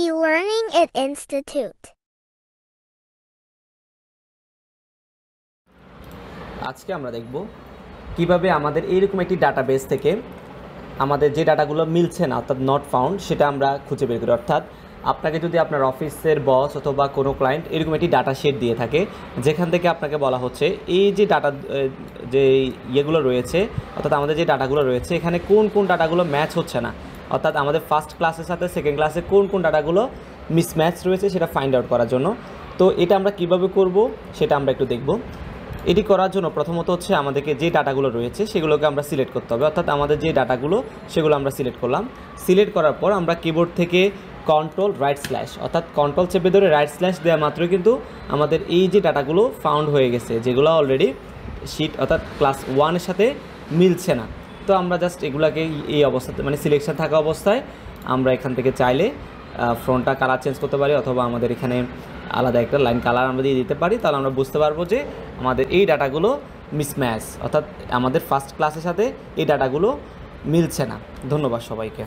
E-Learning at Institute. আজকে আমরা দেখব কিভাবে আমাদের এইরকম একটি ডাটাবেস থেকে আমাদের যে ডাটাগুলো মিলছে না অর্থাৎ নট ফাউন্ড সেটা আমরা খুঁজে বের করি। অর্থাৎ আপনাকে যদি আপনার অফিসের বস অথবা কোনো ক্লায়েন্ট এরকম একটি ডাটা শিট দিয়ে থাকে যেখান থেকে আপনাকে বলা হচ্ছে এই যে ডাটা যে ইয়েগুলো রয়েছে অর্থাৎ আমাদের যে ডাটাগুলো রয়েছে এখানে কোন কোন ডাটাগুলো ম্যাচ হচ্ছে না, অর্থাৎ আমাদের ফার্স্ট ক্লাসের সাথে সেকেন্ড ক্লাসে কোন কোন ডাটাগুলো মিসম্যাচ রয়েছে সেটা ফাইন্ড আউট করার জন্য। তো এটা আমরা কিভাবে করব সেটা আমরা একটু দেখব। এটি করার জন্য প্রথমত হচ্ছে আমাদেরকে যে ডাটাগুলো রয়েছে সেগুলোকে আমরা সিলেক্ট করতে হবে, অর্থাৎ আমাদের যে ডাটাগুলো সেগুলো আমরা সিলেক্ট করলাম। সিলেক্ট করার পর আমরা কিবোর্ড থেকে কন্ট্রোল রাইট স্ল্যাশ অর্থাৎ কন্ট্রোল চেপে ধরে রাইট স্ল্যাশ দেওয়া মাত্রই কিন্তু আমাদের এই যে ডাটাগুলো ফাউন্ড হয়ে গেছে যেগুলো অলরেডি শিট অর্থাৎ ক্লাস 1-এর সাথে মিলছে না। তো আমরা জাস্ট এগুলাকে এই অবস্থাতে মানে সিলেকশন থাকা অবস্থায় আমরা এখান থেকে চাইলে ফ্রন্টটা কালার চেঞ্জ করতে পারি অথবা আমাদের এখানে আলাদা একটা লাইন কালার আমরা দিয়ে দিতে পারি। তাহলে আমরা বুঝতে পারবো যে আমাদের এই ডাটাগুলো মিসম্যাচ অর্থাৎ আমাদের ফার্স্ট ক্লাসের সাথে এই ডাটাগুলো মিলছে না। ধন্যবাদ সবাইকে।